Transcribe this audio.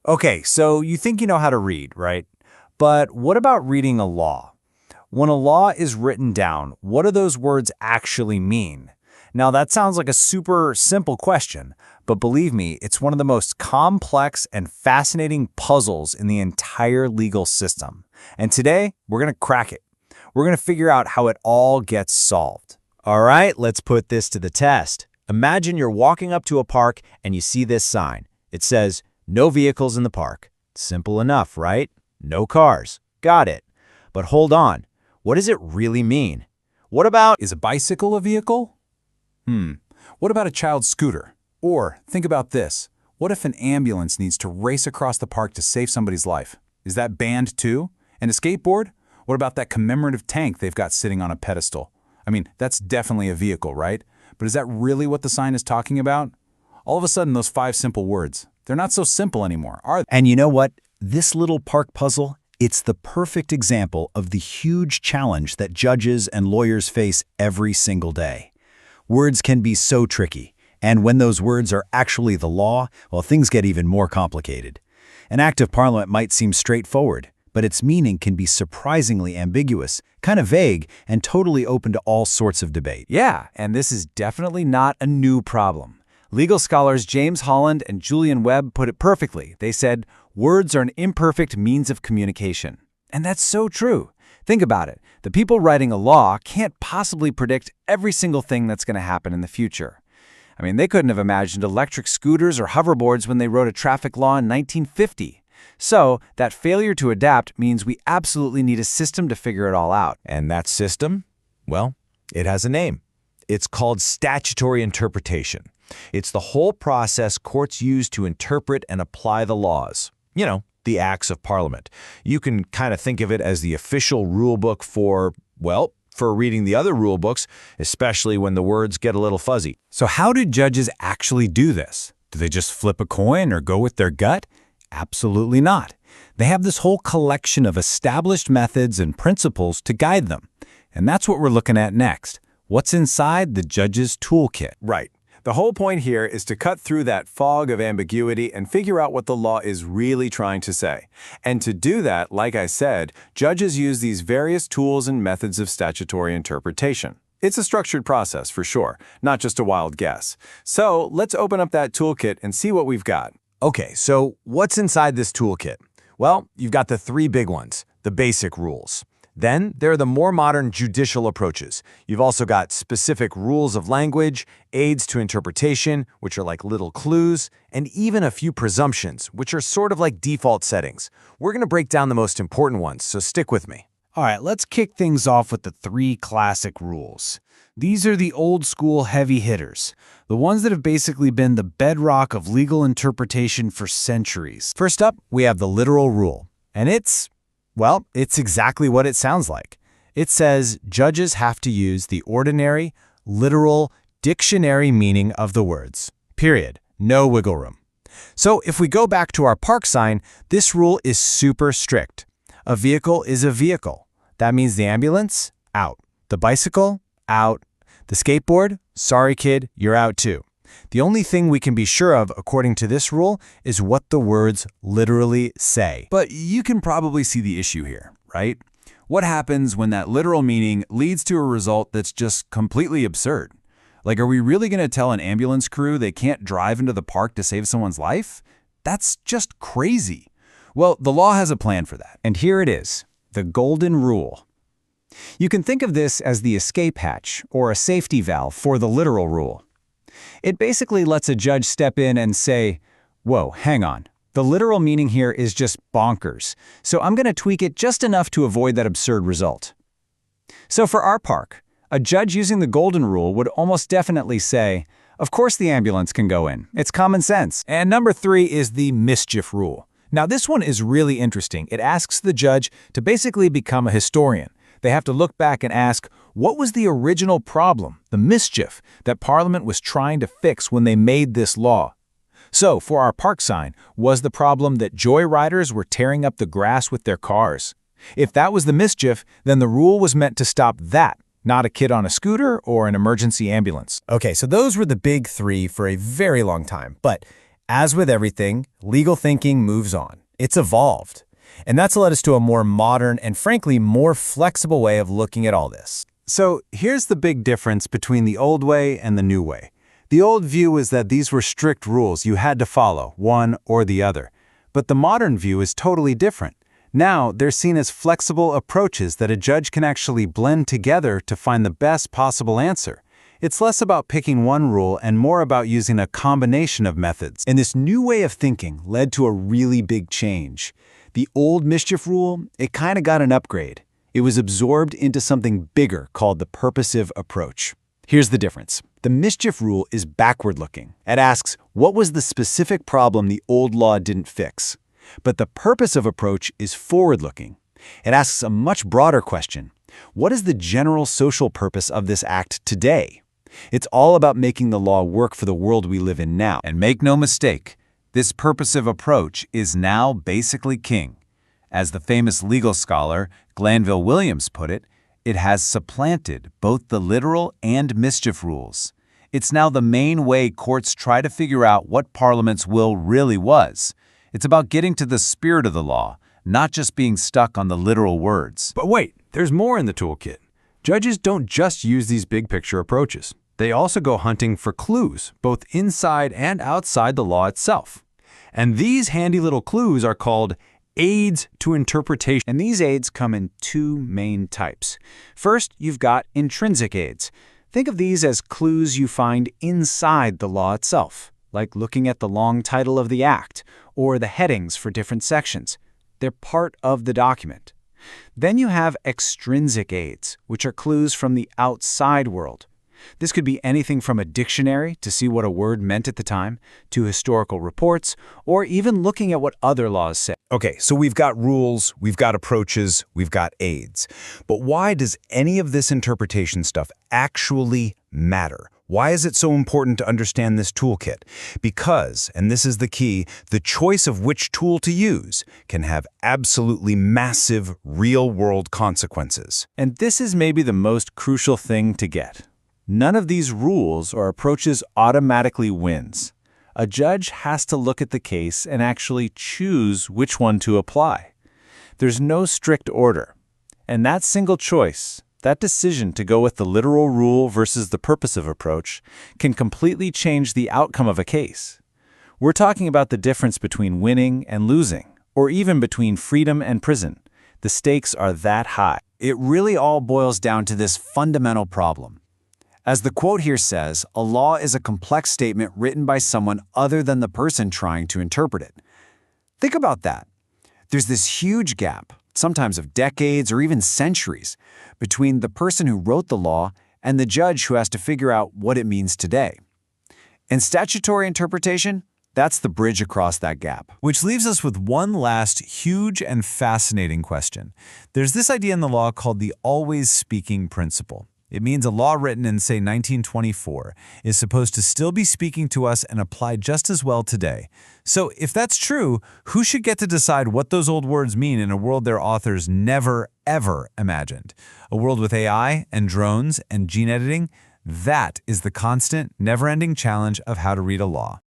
Okay, so you think you know how to read, right? But what about reading a law? When a law is written down, what do those words actually mean? Now, that sounds like a super simple question, but believe me, it's one of the most complex and fascinating puzzles in the entire legal system. And today, we're going to crack it. We're going to figure out how it all gets solved. All right, let's put this to the test. Imagine you're walking up to a park and you see this sign. It says, "No vehicles in the park." Simple enough, right? No cars. Got it. But hold on. What does it really mean? What about, Is a bicycle a vehicle? What about a child's scooter? Or, think about this. What if an ambulance needs to race across the park to save somebody's life? Is that banned too? And a skateboard? What about that commemorative tank they've got sitting on a pedestal? I mean, that's definitely a vehicle, right? But is that really what the sign is talking about? All of a sudden, those 5 simple words, they're not so simple anymore, are they? And you know what? This little park puzzle, it's the perfect example of the huge challenge that judges and lawyers face every single day. Words can be so tricky, and when those words are actually the law, well, things get even more complicated. An act of parliament might seem straightforward, but its meaning can be surprisingly ambiguous, kind of vague, and totally open to all sorts of debate. Yeah, and this is definitely not a new problem. Legal scholars James Holland and Julian Webb put it perfectly. They said, words are an imperfect means of communication. And that's so true. Think about it. The people writing a law can't possibly predict every single thing that's going to happen in the future. I mean, they couldn't have imagined electric scooters or hoverboards when they wrote a traffic law in 1950. So, that failure to adapt means we absolutely need a system to figure it all out. And that system? Well, it has a name. It's called statutory interpretation. It's the whole process courts use to interpret and apply the laws. You know, the acts of Parliament. You can kind of think of it as the official rule book for reading the other rule books, especially when the words get a little fuzzy. So how do judges actually do this? Do they just flip a coin or go with their gut? Absolutely not. They have this whole collection of established methods and principles to guide them. And that's what we're looking at next. What's inside the judge's toolkit? Right. The whole point here is to cut through that fog of ambiguity and figure out what the law is really trying to say. And to do that, like I said, judges use these various tools and methods of statutory interpretation. It's a structured process for sure, not just a wild guess. So let's open up that toolkit and see what we've got. Okay, so what's inside this toolkit? Well, you've got the 3 big ones, the basic rules. Then there are the more modern judicial approaches. You've also got specific rules of language, aids to interpretation, which are like little clues, and even a few presumptions, which are sort of like default settings. We're going to break down the most important ones, so stick with me. All right, let's kick things off with the 3 classic rules. These are the old school heavy hitters, the ones that have basically been the bedrock of legal interpretation for centuries. First up, we have the literal rule, and it's exactly what it sounds like. It says judges have to use the ordinary, literal, dictionary meaning of the words. Period. No wiggle room. So if we go back to our park sign, this rule is super strict. A vehicle is a vehicle. That means the ambulance, out. The bicycle, out. The skateboard, sorry kid, you're out too. The only thing we can be sure of, according to this rule, is what the words literally say. But you can probably see the issue here, right? What happens when that literal meaning leads to a result that's just completely absurd? Like, are we really going to tell an ambulance crew they can't drive into the park to save someone's life? That's just crazy. Well, the law has a plan for that. And here it is, the golden rule. You can think of this as the escape hatch or a safety valve for the literal rule. It basically lets a judge step in and say, whoa, hang on. The literal meaning here is just bonkers, so I'm going to tweak it just enough to avoid that absurd result. So for our park, a judge using the golden rule would almost definitely say, of course the ambulance can go in. It's common sense. And number 3 is the mischief rule. Now this one is really interesting. It asks the judge to basically become a historian. They have to look back and ask, what was the original problem, the mischief, that Parliament was trying to fix when they made this law? So, for our park sign, was the problem that joyriders were tearing up the grass with their cars? If that was the mischief, then the rule was meant to stop that, not a kid on a scooter or an emergency ambulance. Okay, so those were the big 3 for a very long time. But As with everything, legal thinking moves on. It's evolved. And that's led us to a more modern and frankly more flexible way of looking at all this. So here's the big difference between the old way and the new way. The old view was that these were strict rules you had to follow, one or the other. But the modern view is totally different. Now, they're seen as flexible approaches that a judge can actually blend together to find the best possible answer. It's less about picking one rule and more about using a combination of methods. And this new way of thinking led to a really big change. The old Mischief Rule, it kind of got an upgrade. It was absorbed into something bigger called the Purposive approach. Here's the difference. The Mischief Rule is backward-looking. It asks, what was the specific problem the old law didn't fix? But the Purposive approach is forward-looking. It asks a much broader question. What is the general social purpose of this act today? It's all about making the law work for the world we live in now. And make no mistake, this purposive approach is now basically king. As the famous legal scholar Glanville Williams put it, it has supplanted both the literal and mischief rules. It's now the main way courts try to figure out what Parliament's will really was. It's about getting to the spirit of the law, not just being stuck on the literal words. But wait, there's more in the toolkit. Judges don't just use these big picture approaches. They also go hunting for clues, both inside and outside the law itself. And these handy little clues are called aids to interpretation. And these aids come in two main types. First, you've got intrinsic aids. Think of these as clues you find inside the law itself, like looking at the long title of the act or the headings for different sections. They're part of the document. Then you have extrinsic aids, which are clues from the outside world. This could be anything from a dictionary to see what a word meant at the time, to historical reports, or even looking at what other laws say. Okay, so we've got rules, we've got approaches, we've got aids. But why does any of this interpretation stuff actually matter? Why is it so important to understand this toolkit? Because, and this is the key, the choice of which tool to use can have absolutely massive real-world consequences. And this is maybe the most crucial thing to get. None of these rules or approaches automatically wins. A judge has to look at the case and actually choose which one to apply. There's no strict order. And that single choice, that decision to go with the literal rule versus the purposive approach, can completely change the outcome of a case. We're talking about the difference between winning and losing, or even between freedom and prison. The stakes are that high. It really all boils down to this fundamental problem. As the quote here says, a law is a complex statement written by someone other than the person trying to interpret it. Think about that. There's this huge gap, sometimes of decades or even centuries, between the person who wrote the law and the judge who has to figure out what it means today. And statutory interpretation, that's the bridge across that gap. Which leaves us with one last huge and fascinating question. There's this idea in the law called the always speaking principle. It means a law written in, say, 1924 is supposed to still be speaking to us and apply just as well today. So if that's true, who should get to decide what those old words mean in a world their authors never, ever imagined? A world with AI and drones and gene editing? That is the constant, never-ending challenge of how to read a law.